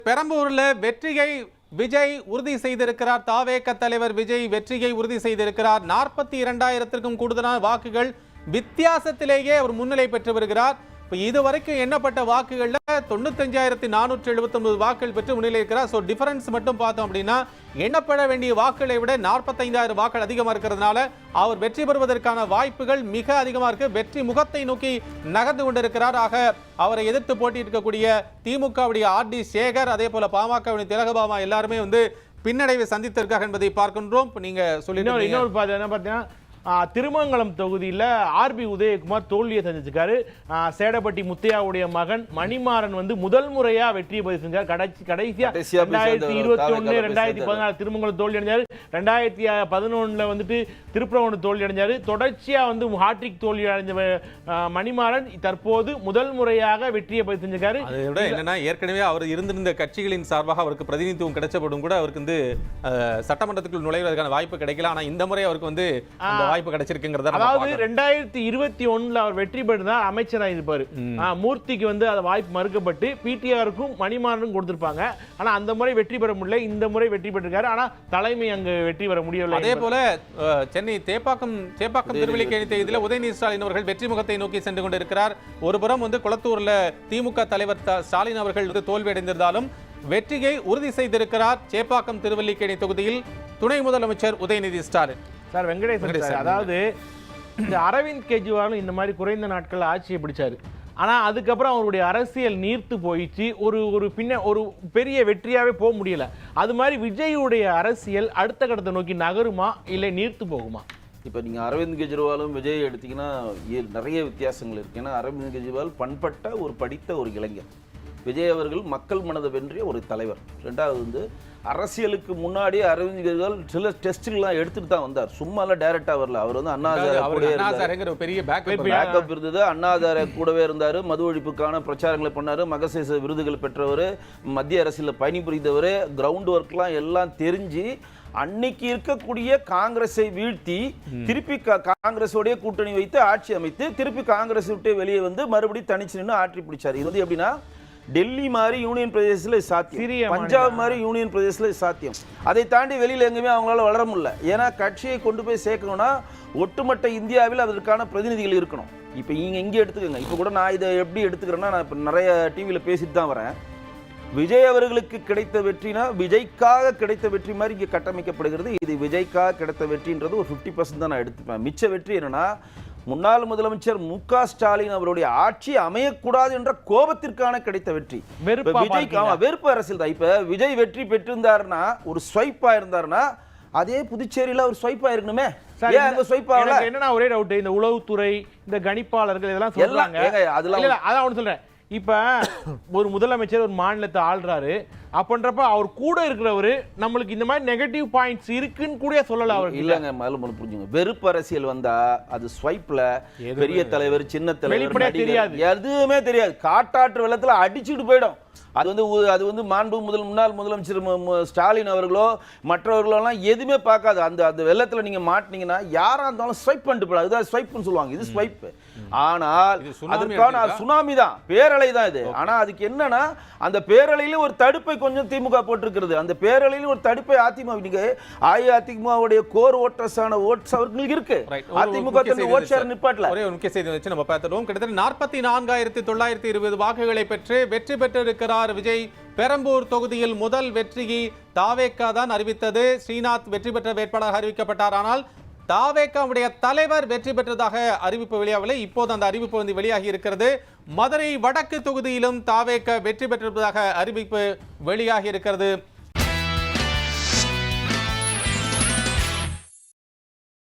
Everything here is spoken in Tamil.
பெரம்பூர்ல வெற்றியை விஜய் உறுதி செய்திருக்கிறார். தாவேக தலைவர் விஜய் வெற்றியை உறுதி செய்திருக்கிறார். 42,000க்கும் கூடுதலான வாக்குகள் வித்தியாசத்திலேயே அவர் முன்னிலை பெற்று வருகிறார். இதுவரைக்கும் எண்ணப்பட்ட வாக்குகள்ல 95,479 வாக்குகள் பெற்று முன்னிலை இருக்கிறார். ஸோ டிஃபரன்ஸ் மட்டும் பார்த்தோம் அப்படின்னா எண்ணப்பட வேண்டிய வாக்குகளை விட 45,000 வாக்குகள் அதிகமாக இருக்கிறதுனால அவர் வெற்றி பெறுவதற்கான வாய்ப்புகள் மிக அதிகமாக இருக்கு. வெற்றி முகத்தை நோக்கி நகர்ந்து கொண்டிருக்கிறார். ஆக அவரை எதிர்த்து போட்டியிருக்கக்கூடிய திமுகவுடைய ஆர்டி சேகர், அதே போல பாமகவுடைய திலகபாமா எல்லாருமே பின்னடைவை சந்தித்திருக்காங்க என்பதை பார்க்கின்றோம். இப்போ நீங்க சொல்லிட்டு இன்னொரு என்ன பார்த்தீங்கன்னா திருமங்கலம் தொகுதியில் ஆர்பி உதயகுமார் தோல்வியை சந்திச்சிருக்காரு. சேடப்பட்டி முத்தையாவுடைய மகன் மணிமாறன் முதல் முறையா வெற்றியை பதிவு செஞ்சார். கடைசியா 2021 2014 திருமங்கலம் தோல்வி அடைஞ்சாரு. 2011 திருப்பரங்குன்றம் தோல்வி அடைஞ்சாரு. தொடர்ச்சியா ஹாட்ரிக் தோல்வி அடைஞ்ச மணிமாறன் தற்போது முதல் முறையாக வெற்றியை பதிவு செஞ்சிருக்காரு. என்னன்னா ஏற்கனவே அவர் இருந்திருந்த கட்சிகளின் சார்பாக அவருக்கு பிரதிநிதித்துவம் கிடைச்சப்படும் கூட அவருக்கு சட்டமன்றத்துக்குள் நுழைவதற்கான வாய்ப்பு கிடைக்கல. ஆனா இந்த முறை அவருக்கு வாய்ப்பு கிடைச்சிருக்குங்கிறத, அதாவது 2021 அவர் வெற்றி பெற்றா அமைச்சராக இருப்பாரு. மூர்த்திக்கு அந்த வாய்ப்பு மறுக்கப்பட்டு பிடிஆருக்கும் மணிமாறனும் கொடுத்திருப்பாங்க. ஆனா அந்த முறை வெற்றி பெற முடியல. இந்த முறை வெற்றி பெற்றிருக்காரு. ஆனா தலைமை அங்கு வெற்றி பெற முடியவில்லை. அதே போல சென்னை சேப்பாக்கம் திருவல்லிக்கேணி தேதியில் உதயநிதி ஸ்டாலின் அவர்கள் வெற்றி முகத்தை நோக்கி சென்று கொண்டிருக்கிறார். ஒருபுறம் குளத்தூர்ல திமுக தலைவர் ஸ்டாலின் அவர்கள் தோல்வி அடைந்திருந்தாலும் வெற்றியை உறுதி செய்திருக்கிறார் சேப்பாக்கம் திருவல்லிக்கேணி தொகுதியில் துணை முதலமைச்சர் உதயநிதி ஸ்டாலின். சார் வெங்கடேசன், அதாவது இந்த அரவிந்த் கெஜ்ரிவாலும் இந்த மாதிரி குறைந்த நாட்கள் ஆட்சியை பிடிச்சாரு. ஆனா அதுக்கப்புறம் அவருடைய அரசியல் நீர்த்து போயிடுச்சு. ஒரு பெரிய வெற்றியாவே போக முடியல. அது மாதிரி விஜயுடைய அரசியல் அடுத்த கட்டத்தை நோக்கி நகருமா இல்லை நீர்த்து போகுமா? இப்போ நீங்கள் அரவிந்த் கெஜ்ரிவாலும் விஜய் எடுத்தீங்கன்னா நிறைய வித்தியாசங்கள் இருக்கு. ஏன்னா அரவிந்த் கெஜ்ரிவால் பண்பட்ட படித்த ஒரு இளைஞர். விஜய் அவர்கள் மக்கள் மனதை வென்றிய ஒரு தலைவர். ரெண்டாவது அரசியலுக்கு முன்னாடி அரவிந்த் கெஜ்ரிவால் சில டெஸ்ட்லாம் எடுத்துட்டு தான் வந்தார். சும்மாலாம் டைரக்டா வரல. அவர் பெரிய பேக்கப் இருந்தது. அண்ணாதார கூடவே இருந்தார். மது ஒழிப்புக்கான பிரச்சாரங்களை பண்ணாரு. மகசேச விருதுகள் பெற்றவர். மத்திய அரசியல் பணிபுரிந்தவர். கிரவுண்ட் ஒர்க்லாம் எல்லாம் தெரிஞ்சு அன்னைக்கு இருக்கக்கூடிய காங்கிரஸை வீழ்த்தி திருப்பி காங்கிரஸோடைய கூட்டணி வைத்து ஆட்சி அமைத்து திருப்பி காங்கிரஸ் விட்டு வெளியே மறுபடியும் தனிச்சு நின்று ஆட்சி பிடிச்சார். இது எப்படின்னா டெல்லி மாதிரி யூனியன் பிரதேசத்தில் சாத்தியம், பஞ்சாப் மாதிரி யூனியன் பிரதேசத்தில் சாத்தியம். அதை தாண்டி வெளியில் எங்குமே அவங்களால வளர முடியல. ஏன்னா கட்சியை கொண்டு போய் சேர்க்கணும்னா ஒட்டுமொத்த இந்தியாவில் அதற்கான பிரதிநிதிகள் இருக்கணும். இப்போ நீங்கள் இங்கே எடுத்துக்கோங்க. இப்போ கூட நான் இதை எப்படி எடுத்துக்கிறேன்னா, நான் இப்போ நிறைய டிவியில் பேசிட்டு தான் வரேன். விஜய் அவர்களுக்கு கிடைத்த வெற்றினா விஜய்க்காக கிடைத்த வெற்றி மாதிரி இங்கே கட்டமைக்கப்படுகிறது. இது விஜய்க்காக கிடைத்த வெற்றின்றது ஒரு 50% தான் நான் எடுத்துப்பேன். மிச்ச வெற்றி என்னன்னா, முன்னாள் முதலமைச்சர் மு.க. ஸ்டாலின் அவருடைய ஆட்சி அமையக்கூடாது என்ற கோபத்திற்கான கிடைத்த வெற்றி. வெறுப்பு அரசியல் தான். இப்ப விஜய் வெற்றி பெற்றிருந்தாருன்னா, ஒரு ஸ்வைப்பா இருந்தாருன்னா, அதே புதுச்சேரியில ஒரு ஸ்வைப்பா இருக்கணுமே. என்னன்னா ஒரே டவுட், இந்த உளவுத்துறை, இந்த கணிப்பாளர்கள் இதெல்லாம் சொல்றாங்க. அதான் சொல்றேன். இப்ப ஒரு முதலமைச்சர் ஒரு மாநிலத்தை ஆள்றாரு அப்படின்றப்ப அவர் கூட இருக்கிறவரு நம்மளுக்கு இந்த மாதிரி நெகட்டிவ் பாயிண்ட்ஸ் இருக்குன்னு கூட சொல்லல. அவர் இல்லங்க, முதல்ல புரிஞ்சுங்க. வெறுப்பு அரசியல் வந்தா அது ஸ்வைப்ல பெரிய தலைவர் சின்ன தலைவர் தெரியாது, எதுவுமே தெரியாது. காட்டாற்று வெள்ளத்துல அடிச்சுட்டு போயிடும். அது மாண்பு முன்னாள் முதலமைச்சர் ஸ்டாலின் அவர்களோ மற்றவர்களோ எல்லாம் எதுவுமே பார்க்காது. அந்த வெள்ளத்துல நீங்க மாட்டினீங்கன்னா யாரா இருந்தாலும் ஸ்வைப் பண்ணிட்டு போயிடும். அதுதான் ஸ்வைப்னு சொல்லுவாங்க. இது ஸ்வைப். ஆனால் அதற்கான சுனாமி தான், பேரலை தான் இது. ஆனா அதுக்கு என்னன்னா, அந்த பேரலையில ஒரு தடுப்பை கொஞ்சம் திமுக போட்டிருக்கிறது. அந்த பேரலையில ஒரு தடுப்பை அதிமுக அஇஅதிமுகவுடைய கோர் ஓட்டர்ஸான ஓட்ஸ் அவர்களுக்கு இருக்கு. அதிமுக ஓட் ஷேர் நிப்பாட்டல. ஒரே ஒரு முக்கிய செய்தி வச்சு நம்ம பார்த்துட்டோம். கிட்டத்தட்ட 44,920 வாக்குகளை பெற்று வெற்றி பெற்றிருக்கிறார் விஜய். பெரம்பூர் தொகுதியில் முதல் வெற்றியை தாவேகா தான் அறிவித்தது. ஸ்ரீநாத் வெற்றி பெற்ற வேட்பாளராக அறிவிக்கப்பட்டார். ஆனால் தாவேகாவுடைய தலைவர் வெற்றி பெற்றதாக அறிவிப்பு வெளியாகவில்லை. இப்போது அந்த அறிவிப்பு வெளியாகி இருக்கிறது. மதுரை வடக்கு தொகுதியிலும் தாவேகா வெற்றி பெற்றிருப்பதாக அறிவிப்பு வெளியாகி இருக்கிறது.